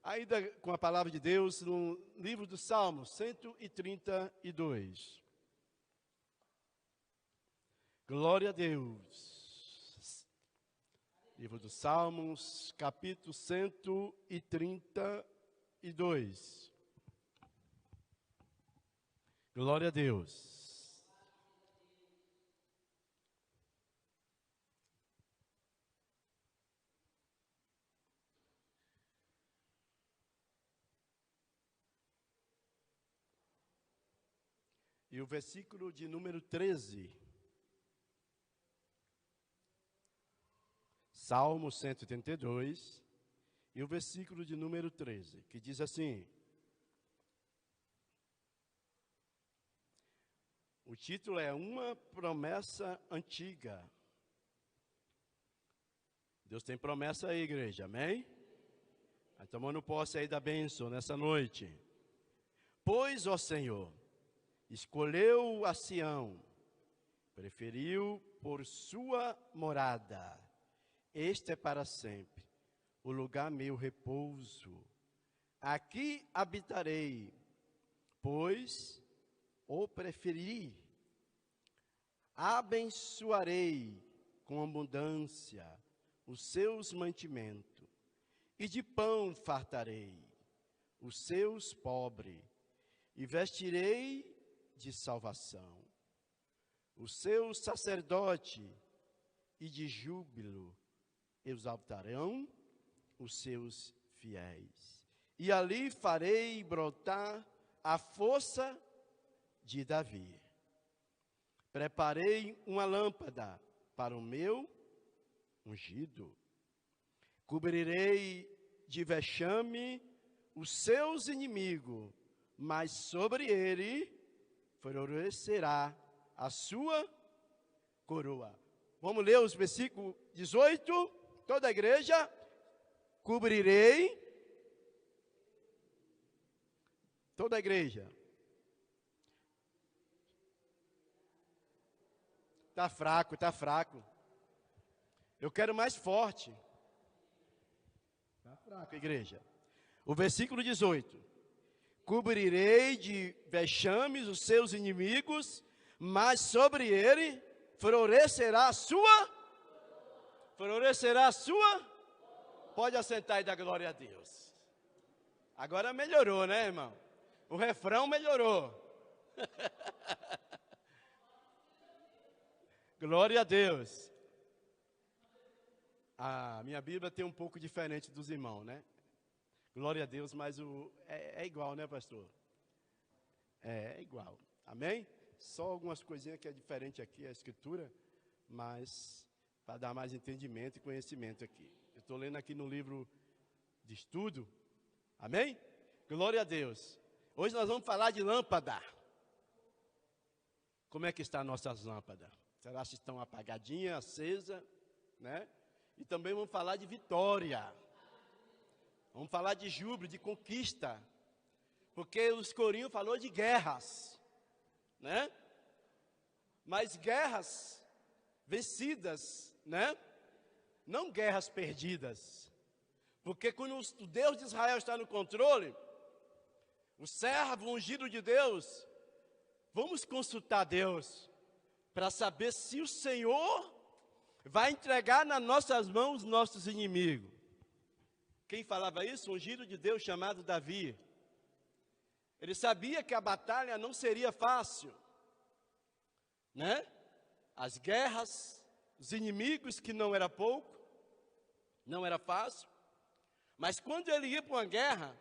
Ainda com a palavra de Deus, no livro do Salmos, 132. Glória a Deus. Livro dos Salmos, capítulo 132. Glória a Deus. E o versículo de número 13. Salmo 132, e o versículo de número 13, que diz assim: o título é Uma Promessa Antiga. Deus tem promessa aí, igreja, amém? Vai tomando posse aí da bênção nessa noite. Pois, ó Senhor, escolheu a Sião, preferiu por sua morada. Este é para sempre o lugar meu repouso. Aqui habitarei, pois o preferi. Abençoarei com abundância os seus mantimentos, e de pão fartarei os seus pobres, e vestirei de salvação o seu sacerdote, e de júbilo exaltarão os seus fiéis. E ali farei brotar a força de Davi. Preparei uma lâmpada para o meu ungido. Cobrirei de vexame os seus inimigos, mas sobre ele florescerá a sua coroa. Vamos ler os versículos 18, toda a igreja. Cobrirei, toda a igreja. Está fraco, está fraco. Eu quero mais forte. Está fraco, igreja. O versículo 18. Cobrirei de vexames os seus inimigos, mas sobre ele florescerá a sua. Pode assentar e dar glória a Deus. Agora melhorou, né, irmão? O refrão melhorou. Glória a Deus. A minha Bíblia tem um pouco diferente dos irmãos, né? Glória a Deus, mas é igual, né, pastor? É igual. Amém? Só algumas coisinhas que é diferente aqui, a escritura, mas para dar mais entendimento e conhecimento aqui. Eu estou lendo aqui no livro de estudo. Amém? Glória a Deus. Hoje nós vamos falar de lâmpada. Como é que estão nossas lâmpadas? Será que estão apagadinhas, acesas, né? E também vamos falar de vitória. Vamos falar de júbilo, de conquista. Porque os corinhos falou de guerras, né? Mas guerras vencidas, né? Não guerras perdidas. Porque quando o Deus de Israel está no controle, o servo ungido de Deus, vamos consultar Deus para saber se o Senhor vai entregar nas nossas mãos nossos inimigos. Quem falava isso? O ungido de Deus chamado Davi. Ele sabia que a batalha não seria fácil, né? As guerras, os inimigos, que não era pouco, não era fácil. Mas quando ele ia para uma guerra,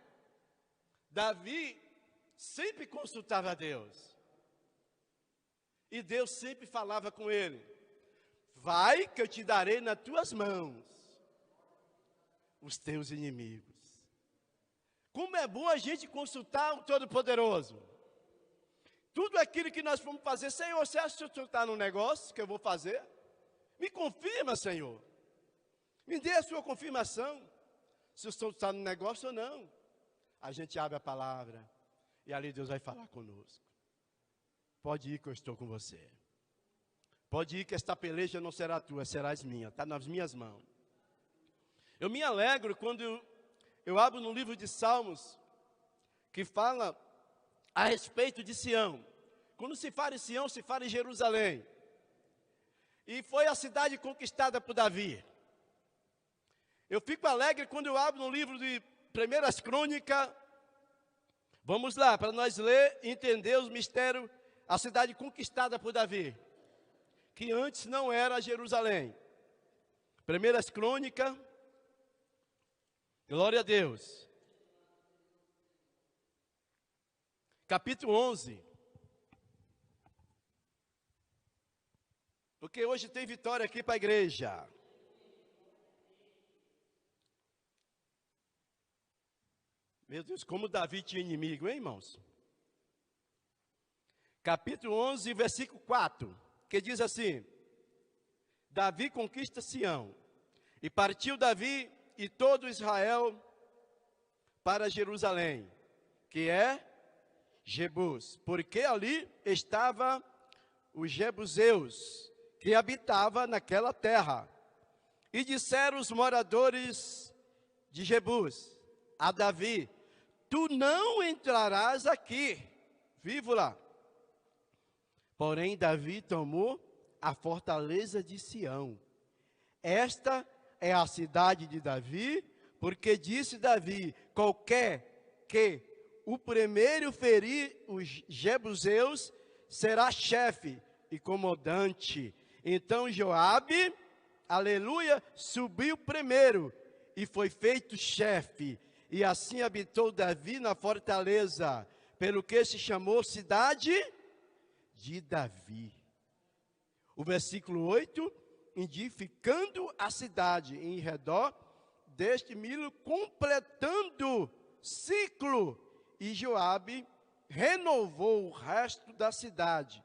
Davi sempre consultava a Deus. E Deus sempre falava com ele: vai que eu te darei nas tuas mãos os teus inimigos. Como é bom a gente consultar o Todo-Poderoso. Tudo aquilo que nós vamos fazer, Senhor, você acha que o Senhor está no negócio que eu vou fazer? Me confirma, Senhor. Me dê a sua confirmação, se o Senhor está no negócio ou não. A gente abre a palavra e ali Deus vai falar conosco. Pode ir que eu estou com você. Pode ir que esta peleja não será tua, serás minha. Está nas minhas mãos. Eu me alegro quando eu abro no livro de Salmos, que fala a respeito de Sião. Quando se fala em Sião, se fala em Jerusalém. E foi a cidade conquistada por Davi. Eu fico alegre quando eu abro no livro de 1 Crônicas. Vamos lá, para nós ler e entender os mistérios, a cidade conquistada por Davi, que antes não era Jerusalém. 1 Crônicas, glória a Deus. Capítulo 11. Porque hoje tem vitória aqui para a igreja. Meu Deus, como Davi tinha inimigo, hein, irmãos? Capítulo 11, versículo 4, que diz assim: Davi conquista Sião. E partiu Davi e todo Israel para Jerusalém, que é Jebus, porque ali estava os jebuseus, que habitava naquela terra. E disseram os moradores de Jebus a Davi: tu não entrarás aqui, vivo lá. Porém Davi tomou a fortaleza de Sião. Esta é a cidade de Davi, porque disse Davi: qualquer que o primeiro ferir os jebuseus será chefe e comandante. Então Joabe, aleluia, subiu primeiro e foi feito chefe. E assim habitou Davi na fortaleza, pelo que se chamou cidade de Davi. O versículo 8, edificando a cidade em redor deste milho, completando ciclo. E Joabe renovou o resto da cidade.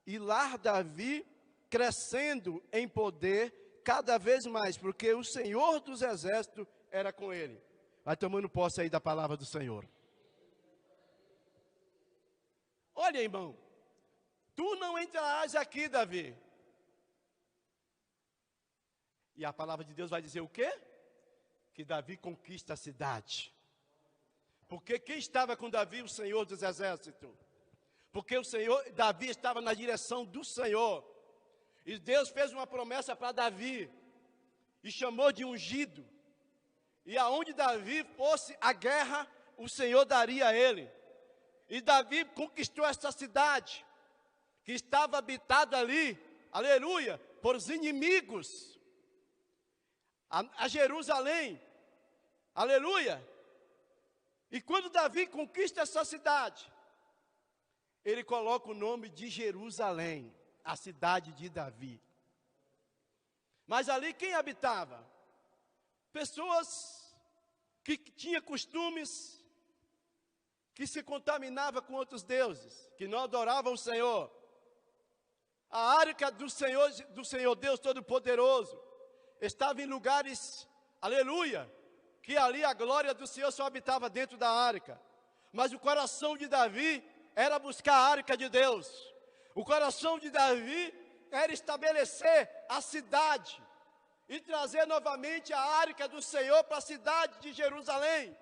E lá Davi crescendo em poder cada vez mais, porque o Senhor dos exércitos era com ele. Vai tomando posse aí da palavra do Senhor. Olha, irmão, tu não entrarás aqui, Davi. E a palavra de Deus vai dizer o quê? Que Davi conquista a cidade. Porque quem estava com Davi? O Senhor dos exércitos. Porque Davi estava na direção do Senhor. E Deus fez uma promessa para Davi. E chamou de ungido. E aonde Davi fosse a guerra, o Senhor daria a ele. E Davi conquistou essa cidade, que estava habitada ali, aleluia, por os inimigos. A Jerusalém, aleluia. E quando Davi conquista essa cidade, ele coloca o nome de Jerusalém, a cidade de Davi. Mas ali quem habitava? Pessoas que tinham costumes, que se contaminavam com outros deuses, que não adoravam o Senhor. A arca do Senhor Deus Todo-Poderoso, estava em lugares, aleluia, que ali a glória do Senhor só habitava dentro da arca. Mas o coração de Davi era buscar a arca de Deus. O coração de Davi era estabelecer a cidade e trazer novamente a arca do Senhor para a cidade de Jerusalém.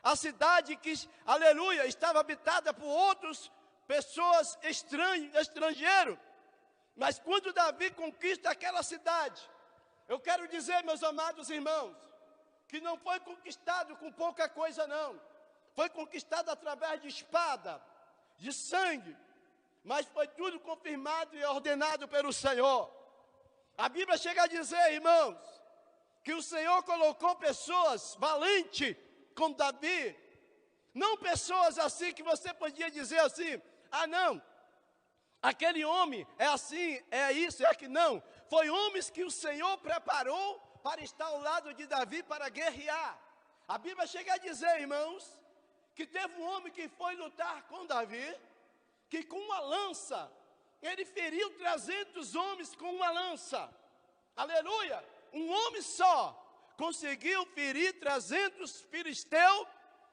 A cidade que, aleluia, estava habitada por outras pessoas estrangeiros. Mas quando Davi conquista aquela cidade, eu quero dizer, meus amados irmãos, que não foi conquistado com pouca coisa não. Foi conquistado através de espada, de sangue, mas foi tudo confirmado e ordenado pelo Senhor. A Bíblia chega a dizer, irmãos, que o Senhor colocou pessoas valentes como Davi. Não pessoas assim que você podia dizer assim, ah não, aquele homem é assim, é isso, é aquilo. Não, foi homens que o Senhor preparou para estar ao lado de Davi para guerrear. A Bíblia chega a dizer, irmãos, que teve um homem que foi lutar com Davi, que com uma lança, ele feriu 300 homens com uma lança. Aleluia! Um homem só conseguiu ferir 300 filisteus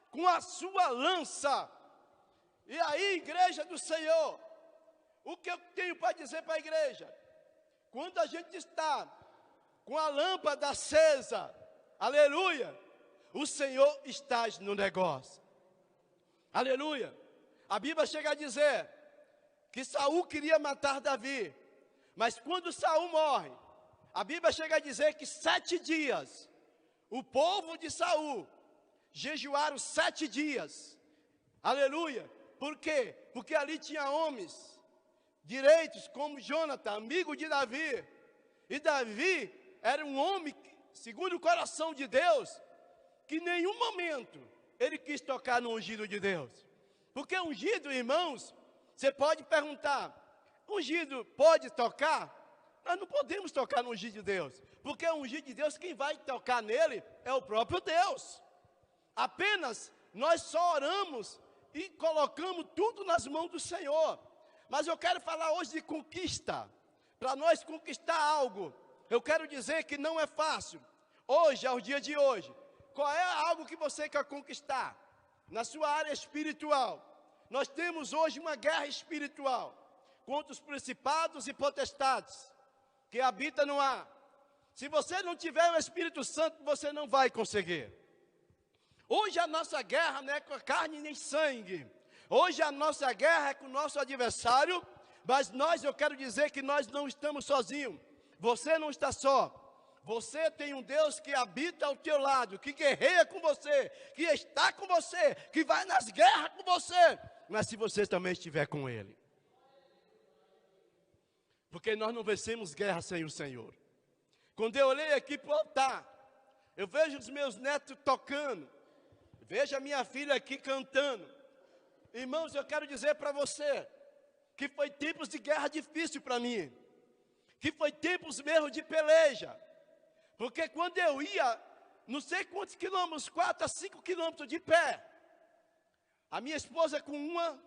com a sua lança. E aí, igreja do Senhor, o que eu tenho para dizer para a igreja? Quando a gente está com a lâmpada acesa, aleluia, o Senhor está no negócio. Aleluia. A Bíblia chega a dizer que Saul queria matar Davi, mas quando Saul morre, a Bíblia chega a dizer que 7 dias, o povo de Saul jejuaram 7 dias. Aleluia. Por quê? Porque ali tinha homens direitos como Jonathan, amigo de Davi. E Davi era um homem, segundo o coração de Deus, que em nenhum momento ele quis tocar no ungido de Deus. Porque ungido, irmãos, você pode perguntar, ungido pode tocar? Nós não podemos tocar no ungido de Deus, porque o ungido de Deus, quem vai tocar nele é o próprio Deus. Apenas nós só oramos e colocamos tudo nas mãos do Senhor. Mas eu quero falar hoje de conquista. Para nós conquistar algo, eu quero dizer que não é fácil. Hoje, ao dia de hoje, qual é algo que você quer conquistar? Na sua área espiritual. Nós temos hoje uma guerra espiritual contra os principados e potestades que habitam no ar. Se você não tiver o Espírito Santo, você não vai conseguir. Hoje a nossa guerra não é com a carne nem sangue. Hoje a nossa guerra é com o nosso adversário, mas eu quero dizer que nós não estamos sozinhos. Você não está só. Você tem um Deus que habita ao teu lado, que guerreia com você, que está com você, que vai nas guerras com você. Mas se você também estiver com Ele. Porque nós não vencemos guerra sem o Senhor. Quando eu olhei aqui para o altar, eu vejo os meus netos tocando, vejo a minha filha aqui cantando. Irmãos, eu quero dizer para você, que foi tempos de guerra difícil para mim. Que foi tempos mesmo de peleja. Porque quando eu ia, não sei quantos quilômetros, 4 a 5 quilômetros de pé. A minha esposa com uma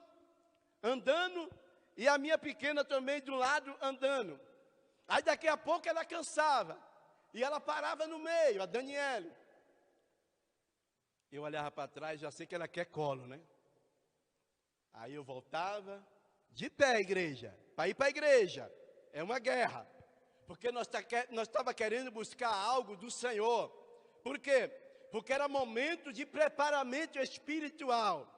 andando e a minha pequena também do lado andando. Aí daqui a pouco ela cansava e ela parava no meio, a Daniele. Eu olhava para trás, já sei que ela quer colo, né? Aí eu voltava, de pé, igreja, para ir para a igreja. É uma guerra. Porque nós estava querendo buscar algo do Senhor. Por quê? Porque era momento de preparamento espiritual.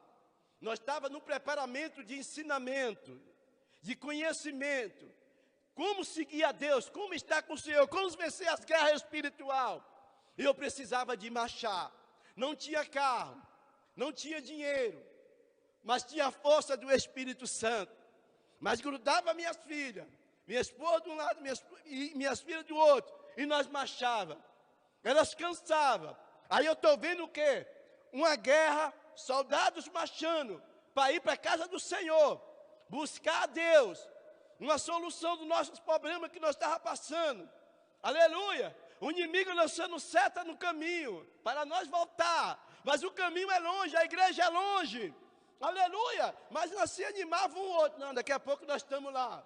Nós estávamos no preparamento de ensinamento, de conhecimento. Como seguir a Deus, como estar com o Senhor, como vencer as guerras espirituais. Eu precisava de marchar. Não tinha carro, não tinha dinheiro, mas tinha a força do Espírito Santo. Mas grudava minhas filhas. Minha esposa de um lado e minhas filhas do outro. E nós marchávamos. Elas cansavam. Aí eu estou vendo o quê? Uma guerra, soldados marchando para ir para a casa do Senhor. Buscar a Deus. Uma solução dos nossos problemas que nós estávamos passando. Aleluia. O inimigo lançando seta no caminho para nós voltar. Mas o caminho é longe, a igreja é longe. Aleluia. Mas nós se animava um outro. Não, daqui a pouco nós estamos lá.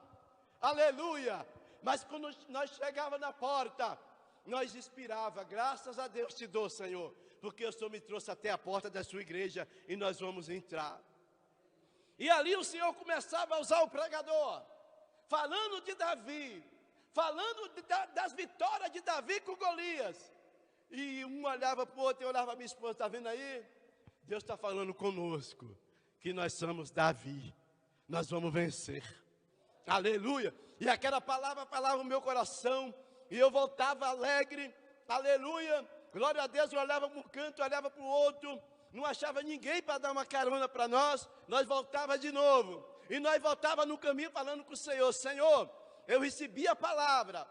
Aleluia, mas quando nós chegávamos na porta, nós inspirava, graças a Deus te dou, Senhor, porque o Senhor me trouxe até a porta da sua igreja e nós vamos entrar. E ali o Senhor começava a usar o pregador, falando de Davi, falando das vitórias de Davi com Golias. E um olhava para o outro, eu olhava para minha esposa, está vendo aí? Deus está falando conosco, que nós somos Davi, nós vamos vencer. Aleluia, e aquela palavra falava no meu coração, e eu voltava alegre, aleluia, glória a Deus. Eu olhava para um canto, olhava para o outro, não achava ninguém para dar uma carona para nós voltava de novo, e nós voltava no caminho falando com o Senhor: Senhor, eu recebi a palavra,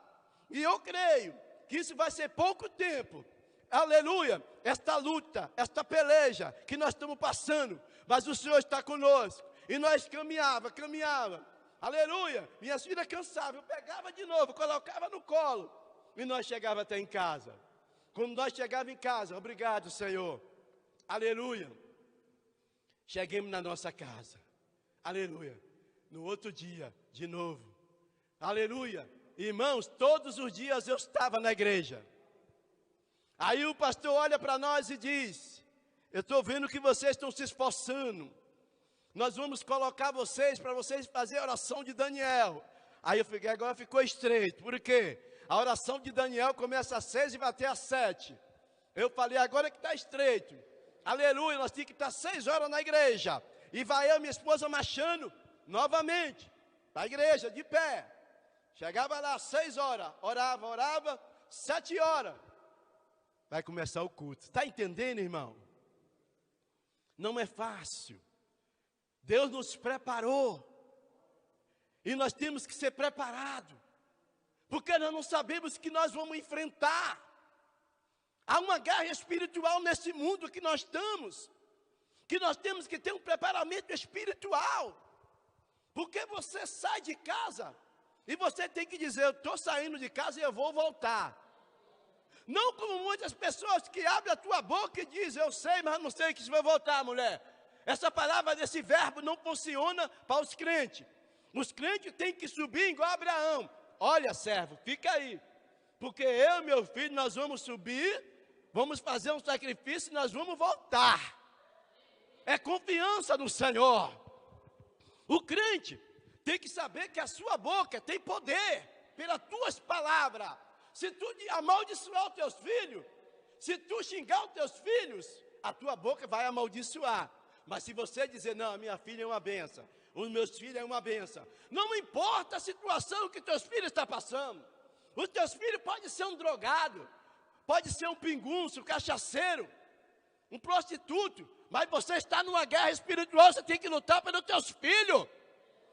e eu creio que isso vai ser pouco tempo, aleluia, esta luta, esta peleja que nós estamos passando, mas o Senhor está conosco, e nós caminhava, aleluia, minhas filhas cansavam, eu pegava de novo, colocava no colo, e nós chegávamos até em casa. Quando nós chegávamos em casa, obrigado, Senhor, aleluia, cheguemos na nossa casa, aleluia, no outro dia, de novo, aleluia, irmãos, todos os dias eu estava na igreja. Aí o pastor olha para nós e diz: eu estou vendo que vocês estão se esforçando, nós vamos colocar vocês para vocês fazerem a oração de Daniel. Aí eu fiquei, agora ficou estreito, por quê? A oração de Daniel começa às 6 e vai até às 7. Eu falei agora que está estreito. Aleluia, nós tínhamos que estar 6 horas na igreja. E vai eu e minha esposa marchando novamente para a igreja, de pé. Chegava lá 6 horas, orava, 7 horas. Vai começar o culto. Está entendendo, irmão? Não é fácil. Deus nos preparou. E nós temos que ser preparados. Porque nós não sabemos o que nós vamos enfrentar. Há uma guerra espiritual nesse mundo que nós estamos. Que nós temos que ter um preparamento espiritual. Porque você sai de casa e você tem que dizer, eu estou saindo de casa e eu vou voltar. Não como muitas pessoas que abrem a tua boca e dizem, eu sei, mas não sei que você vai voltar, mulher. Essa palavra desse verbo não funciona para os crentes. Os crentes têm que subir igual Abraão. Olha, servo, fica aí. Porque eu e meu filho, nós vamos subir, vamos fazer um sacrifício e nós vamos voltar. É confiança no Senhor. O crente tem que saber que a sua boca tem poder pelas tuas palavras. Se tu amaldiçoar os teus filhos, se tu xingar os teus filhos, a tua boca vai amaldiçoar. Mas se você dizer, não, a minha filha é uma bênção, os meus filhos é uma bênção, não importa a situação que teus filhos estão passando. Os teus filhos podem ser um drogado, pode ser um pingunço, um cachaceiro, um prostituto, mas você está numa guerra espiritual, você tem que lutar pelos teus filhos.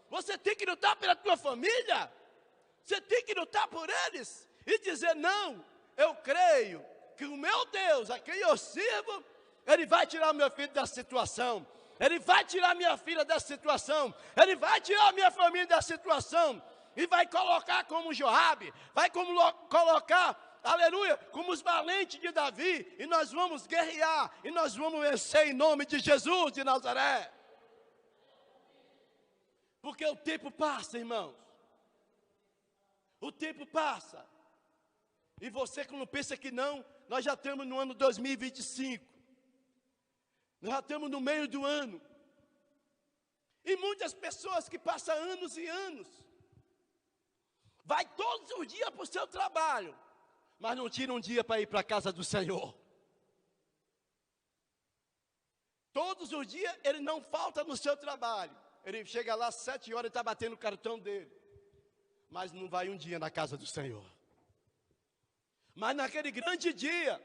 Você tem que lutar pela tua família. Você tem que lutar por eles. E dizer, não, eu creio que o meu Deus, a quem eu sirvo, Ele vai tirar meu filho dessa situação. Ele vai tirar minha filha dessa situação. Ele vai tirar minha família dessa situação. E vai colocar como Joabe. Vai colocar, aleluia, como os valentes de Davi. E nós vamos guerrear. E nós vamos vencer em nome de Jesus de Nazaré. Porque o tempo passa, irmãos. O tempo passa. E você, quando pensa que não, nós já estamos no ano 2025. Nós já estamos no meio do ano. E muitas pessoas que passam anos e anos, vai todos os dias para o seu trabalho, mas não tira um dia para ir para a casa do Senhor. Todos os dias ele não falta no seu trabalho. Ele chega lá às 7 horas e está batendo o cartão dele. Mas não vai um dia na casa do Senhor. Mas naquele grande dia,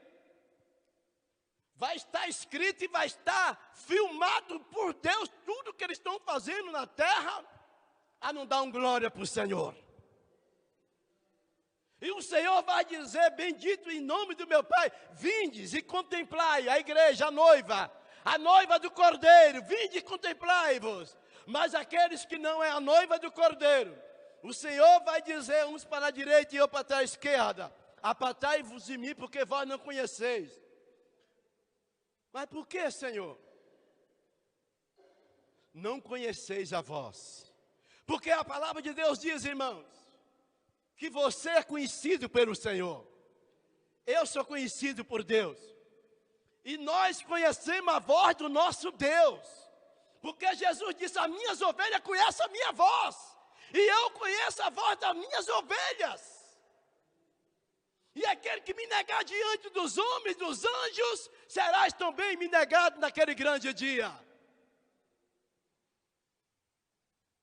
vai estar escrito e vai estar filmado por Deus tudo que eles estão fazendo na terra, a não dar glória para o Senhor. E o Senhor vai dizer, bendito em nome do meu Pai, vindes e contemplai a igreja, a noiva do Cordeiro, vinde e contemplai-vos. Mas aqueles que não é a noiva do Cordeiro, o Senhor vai dizer, uns para a direita e eu para a esquerda, apartai-vos de mim, porque vós não conheceis. Mas por que, Senhor? Não conheceis a vós. Porque a palavra de Deus diz, irmãos, que você é conhecido pelo Senhor. Eu sou conhecido por Deus. E nós conhecemos a voz do nosso Deus. Porque Jesus disse, as minhas ovelhas conhecem a minha voz. E eu conheço a voz das minhas ovelhas. E aquele que me negar diante dos homens, dos anjos, serás também me negado naquele grande dia.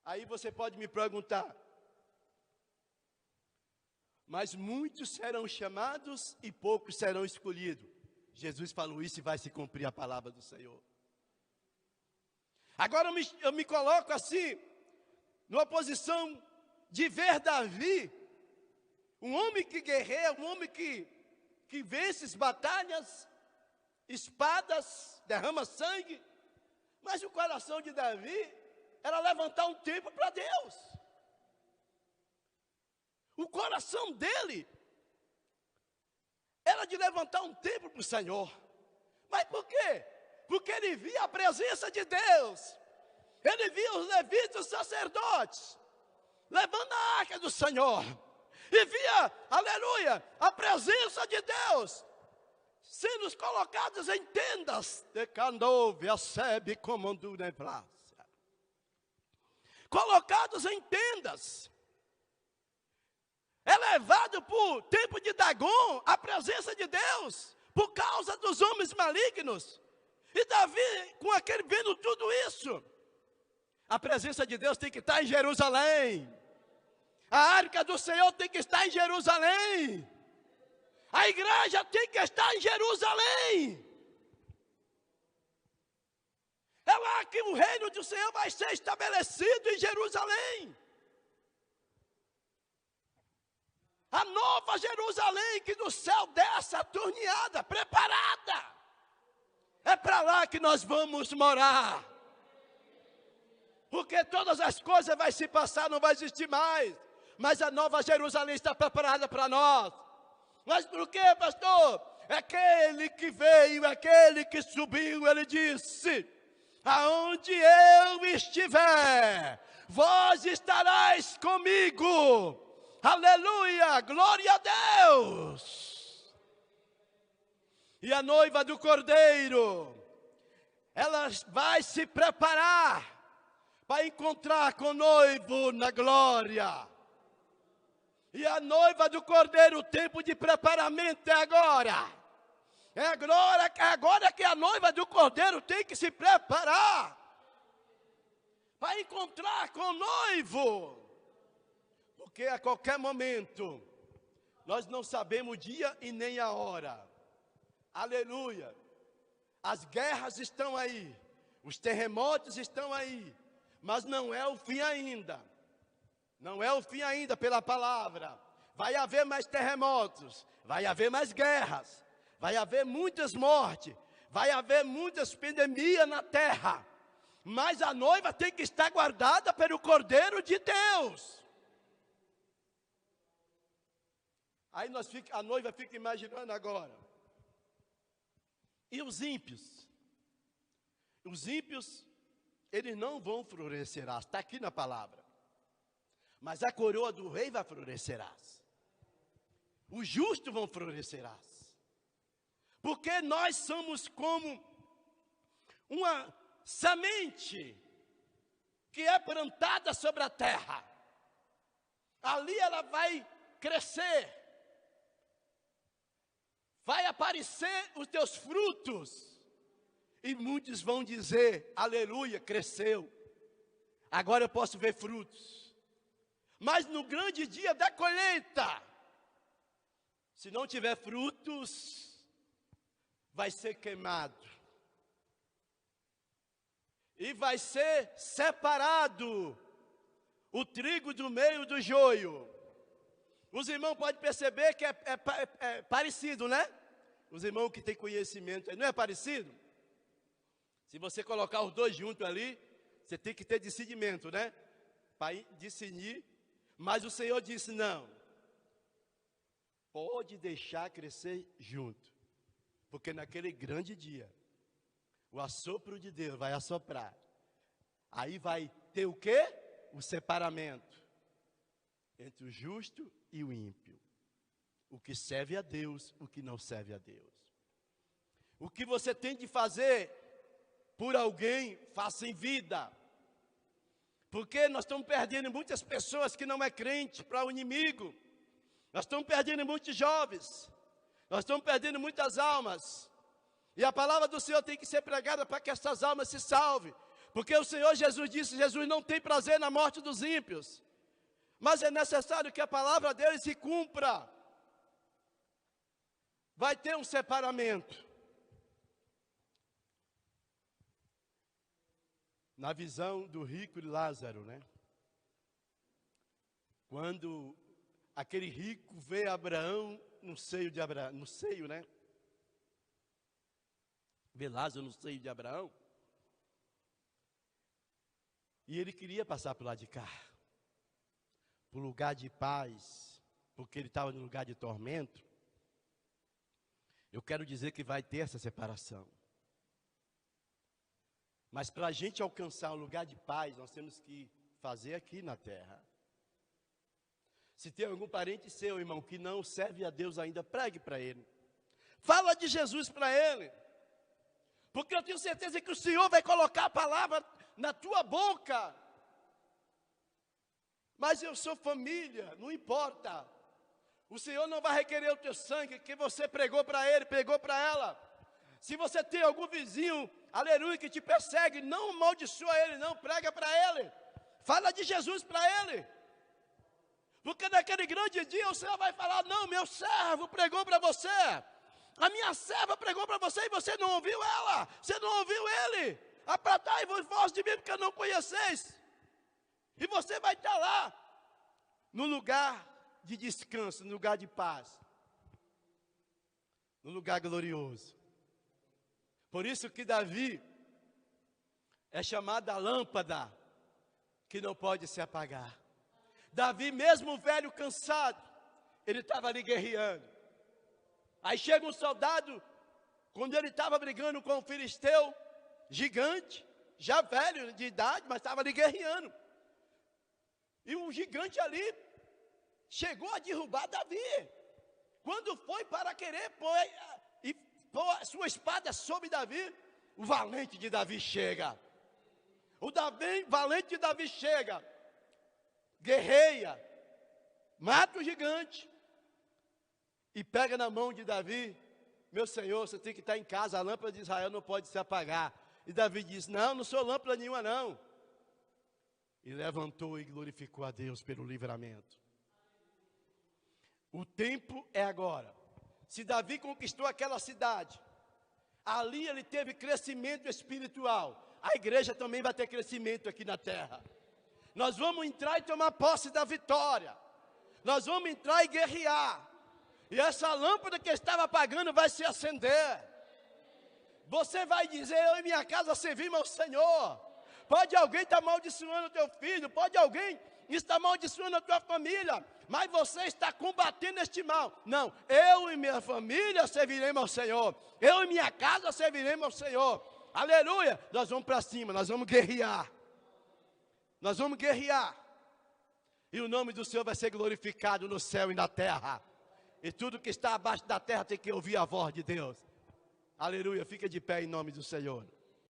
Aí você pode me perguntar, mas muitos serão chamados e poucos serão escolhidos. Jesus falou isso e vai se cumprir a palavra do Senhor. Agora eu me coloco assim, numa posição de ver Davi, um homem que guerreia, um homem que vence as batalhas, espadas, derrama sangue. Mas o coração de Davi era levantar um templo para Deus. O coração dele era de levantar um templo para o Senhor. Mas por quê? Porque ele via a presença de Deus. Ele via os levitas, os sacerdotes, levando a arca do Senhor. E via, aleluia, a presença de Deus sendo colocados em tendas de candove, a sebe comando na praça. Colocados em tendas. É levado para o templo de Dagon, a presença de Deus, por causa dos homens malignos. E Davi, com aquele vendo tudo isso, a presença de Deus tem que estar em Jerusalém. A arca do Senhor tem que estar em Jerusalém. A igreja tem que estar em Jerusalém. É lá que o reino do Senhor vai ser estabelecido, em Jerusalém. A nova Jerusalém que do céu desce, atorneada, preparada. É para lá que nós vamos morar. Porque todas as coisas vão se passar, não vai existir mais. Mas a nova Jerusalém está preparada para nós. Mas por quê, pastor? Aquele que veio, aquele que subiu, ele disse: aonde eu estiver, vós estarás comigo. Aleluia, glória a Deus. E a noiva do Cordeiro, ela vai se preparar para encontrar com o noivo na glória. E a noiva do Cordeiro, o tempo de preparamento é agora. É agora que a noiva do Cordeiro tem que se preparar para encontrar com o noivo. Porque a qualquer momento, nós não sabemos o dia e nem a hora. Aleluia. As guerras estão aí, os terremotos estão aí, mas não é o fim ainda. Não é o fim ainda pela palavra. Vai haver mais terremotos, vai haver mais guerras, vai haver muitas mortes, vai haver muitas pandemias na terra. Mas a noiva tem que estar guardada pelo Cordeiro de Deus. Aí a noiva fica imaginando agora. E os ímpios? Os ímpios, eles não vão florescer, está aqui na palavra. Mas a coroa do rei vai florescerás. Os justos vão florescerás. Porque nós somos como uma semente que é plantada sobre a terra. Ali ela vai crescer. Vai aparecer os teus frutos. E muitos vão dizer, aleluia, cresceu. Agora eu posso ver frutos. Mas no grande dia da colheita, se não tiver frutos, vai ser queimado. E vai ser separado o trigo do meio do joio. Os irmãos podem perceber que é parecido, né? Os irmãos que têm conhecimento, não é parecido? Se você colocar os dois juntos ali, você tem que ter discernimento, né? Para discernir. Mas o Senhor disse, não. Pode deixar crescer junto. Porque naquele grande dia, o assopro de Deus vai assoprar. Aí vai ter o quê? O separamento entre o justo e o ímpio. O que serve a Deus, o que não serve a Deus. O que você tem de fazer por alguém, faça em vida. Porque nós estamos perdendo muitas pessoas que não é crente para o inimigo. Nós estamos perdendo muitos jovens. Nós estamos perdendo muitas almas. E a palavra do Senhor tem que ser pregada para que essas almas se salvem. Porque o Senhor Jesus disse, Jesus não tem prazer na morte dos ímpios. Mas é necessário que a palavra dele se cumpra. Vai ter um separamento. Na visão do rico e Lázaro, né? Quando aquele rico vê Abraão no seio de Abraão, no seio, né? Vê Lázaro no seio de Abraão. E ele queria passar para o lado de cá, para o lugar de paz, porque ele estava no lugar de tormento. Eu quero dizer que vai ter essa separação. Mas para a gente alcançar um lugar de paz, nós temos que fazer aqui na terra. Se tem algum parente seu, irmão, que não serve a Deus ainda, pregue para ele. Fala de Jesus para ele. Porque eu tenho certeza que o Senhor vai colocar a palavra na tua boca. Mas eu sou família, não importa. O Senhor não vai requerer o teu sangue que você pregou para ele, pregou para ela. Se você tem algum vizinho, aleluia, que te persegue, não amaldiçoa ele, não, prega para ele. Fala de Jesus para ele. Porque naquele grande dia o Senhor vai falar, não, meu servo pregou para você. A minha serva pregou para você e você não ouviu ela. Você não ouviu ele. Apartai-vos vós de mim porque não conheceis. E você vai estar lá, no lugar de descanso, no lugar de paz. No lugar glorioso. Por isso que Davi é chamado a lâmpada que não pode se apagar. Davi, mesmo velho, cansado, ele estava ali guerreando. Aí chega um soldado, quando ele estava brigando com um filisteu, gigante, já velho de idade, mas estava ali guerreando. E um gigante ali chegou a derrubar Davi. Quando foi para querer pôr a sua espada sobre Davi, o valente de Davi chega. Valente de Davi chega, guerreia, mata o gigante e pega na mão de Davi. Meu Senhor, você tem que estar em casa, a lâmpada de Israel não pode se apagar. E Davi diz, não sou lâmpada nenhuma não. E levantou e glorificou a Deus pelo livramento. O tempo é agora. Se Davi conquistou aquela cidade, ali ele teve crescimento espiritual. A igreja também vai ter crescimento aqui na terra. Nós vamos entrar e tomar posse da vitória. Nós vamos entrar e guerrear. E essa lâmpada que estava apagando vai se acender. Você vai dizer, eu e minha casa servimos ao Senhor. Pode alguém estar amaldiçoando o teu filho, pode alguém estar amaldiçoando a tua família, mas você está combatendo este mal. Não, eu e minha família serviremos ao Senhor. Eu e minha casa serviremos ao Senhor. Aleluia, nós vamos para cima, nós vamos guerrear. Nós vamos guerrear. E o nome do Senhor vai ser glorificado no céu e na terra. E tudo que está abaixo da terra tem que ouvir a voz de Deus. Aleluia, fica de pé em nome do Senhor.